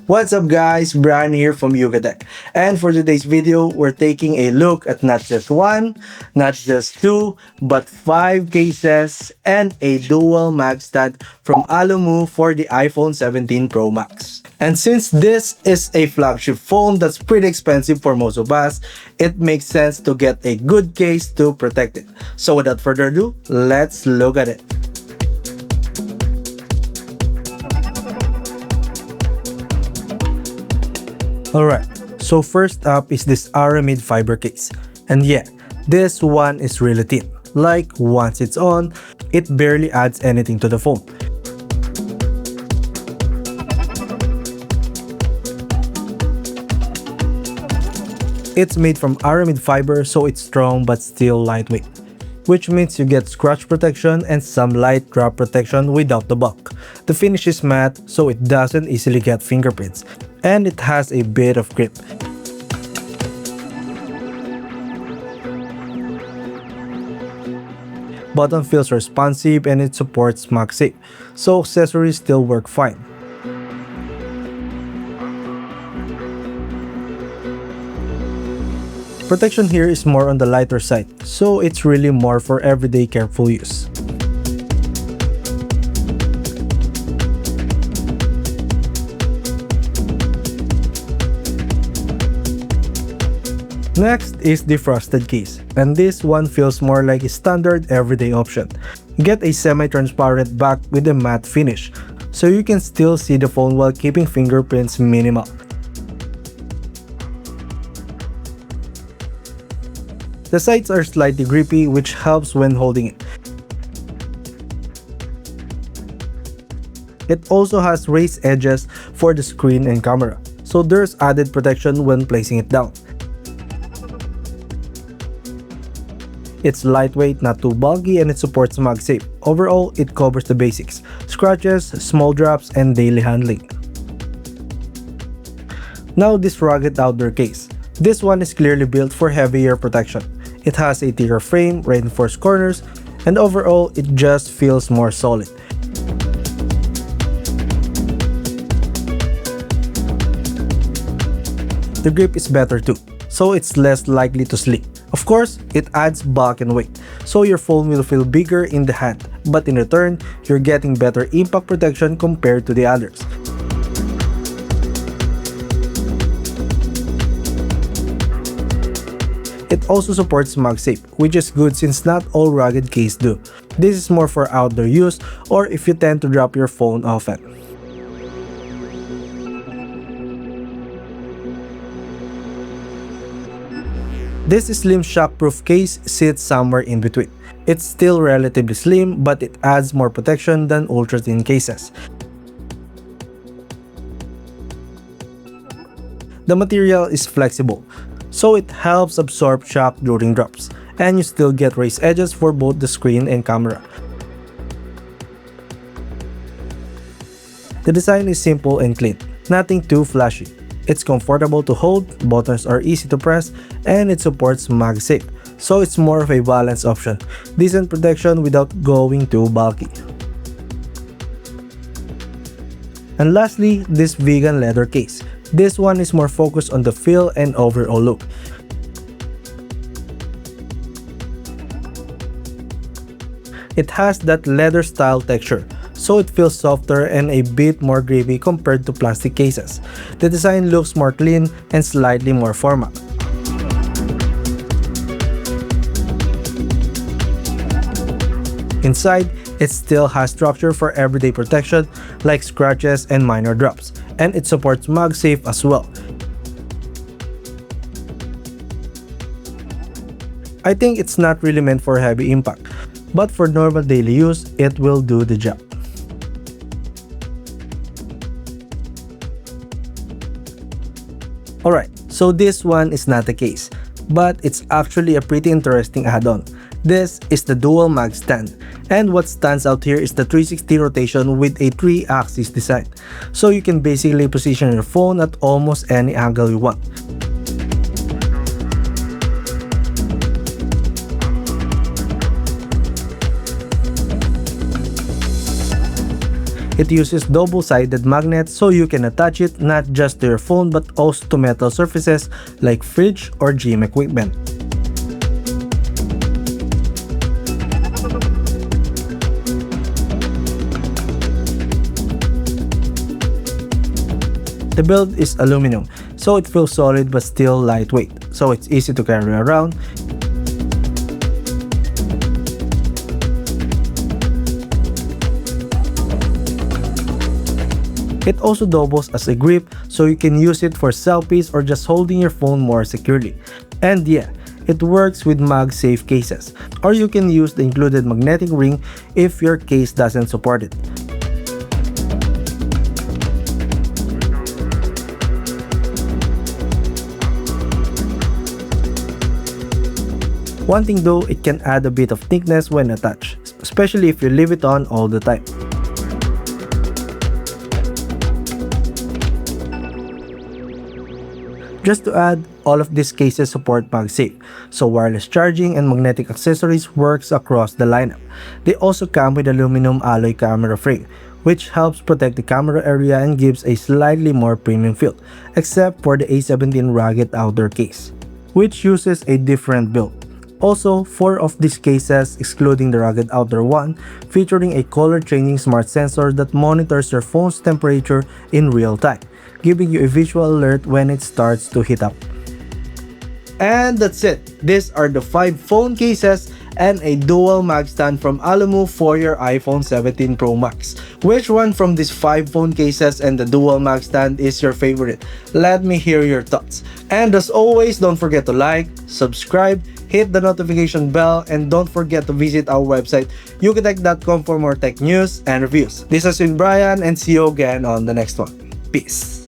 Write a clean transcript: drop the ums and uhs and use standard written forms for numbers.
What's up guys, Brian here from Yugatech. And for today's video, we're taking a look at not just one, not just two, but five cases and a dual mag stand from Aulumu for the iPhone 17 Pro Max. And since this is a flagship phone that's pretty expensive for most of us, it makes sense to get a good case to protect it. So without further ado, let's look at it. Alright, so first up is this Aramid Fiber case. And yeah, this one is really thin. Like once it's on, it barely adds anything to the phone. It's made from Aramid Fiber, so it's strong but still lightweight, which means you get scratch protection and some light drop protection without the bulk. The finish is matte, so it doesn't easily get fingerprints, and it has a bit of grip. Button feels responsive and it supports MagSafe, so accessories still work fine. Protection here is more on the lighter side, so it's really more for everyday careful use. Next is the frosted case, and this one feels more like a standard everyday option. Get a semi-transparent back with a matte finish, so you can still see the phone while keeping fingerprints minimal. The sides are slightly grippy, which helps when holding it. It also has raised edges for the screen and camera, so there's added protection when placing it down. It's lightweight, not too bulky, and it supports MagSafe. Overall, it covers the basics: scratches, small drops, and daily handling. Now this rugged outdoor case. This one is clearly built for heavier protection. It has a thicker frame, reinforced corners, and overall, it just feels more solid. The grip is better too, so it's less likely to slip. Of course, it adds bulk and weight, so your phone will feel bigger in the hand, but in return, you're getting better impact protection compared to the others. It also supports MagSafe, which is good since not all rugged cases do. This is more for outdoor use or if you tend to drop your phone often. This slim shockproof case sits somewhere in between. It's still relatively slim, but it adds more protection than ultra-thin cases. The material is flexible, so it helps absorb shock during drops, and you still get raised edges for both the screen and camera. The design is simple and clean, nothing too flashy. It's comfortable to hold, buttons are easy to press, and it supports MagSafe, so it's more of a balanced option. Decent protection without going too bulky. And lastly, this vegan leather case. This one is more focused on the feel and overall look. It has that leather style texture, so it feels softer and a bit more grippy compared to plastic cases. The design looks more clean and slightly more formal. Inside, it still has structure for everyday protection like scratches and minor drops, and it supports MagSafe as well. I think it's not really meant for heavy impact, but for normal daily use, it will do the job. Alright, so this one is not a case, but it's actually a pretty interesting add-on. This is the dual mag stand, and what stands out here is the 360 rotation with a 3-axis design, so you can basically position your phone at almost any angle you want. It uses double-sided magnets so you can attach it not just to your phone but also to metal surfaces like fridge or gym equipment. The build is aluminum, so it feels solid but still lightweight, so it's easy to carry around. It also doubles as a grip, so you can use it for selfies or just holding your phone more securely. And yeah, it works with MagSafe cases, or you can use the included magnetic ring if your case doesn't support it. One thing though, it can add a bit of thickness when attached, especially if you leave it on all the time. Just to add, all of these cases support MagSafe, so wireless charging and magnetic accessories works across the lineup. They also come with aluminum alloy camera frame, which helps protect the camera area and gives a slightly more premium feel, except for the A17 rugged outdoor case, which uses a different build. Also, 4 of these cases, excluding the rugged outdoor one, featuring a color changing smart sensor that monitors your phone's temperature in real time, giving you a visual alert when it starts to heat up. And that's it. These are the 5 phone cases and a dual mag stand from Aulumu for your iPhone 17 Pro Max. Which one from these 5 phone cases and the dual mag stand is your favorite? Let me hear your thoughts. And as always, don't forget to like, subscribe, hit the notification bell, and don't forget to visit our website yugatech.com for more tech news and reviews. This has been Brian, and see you again on the next one. Peace.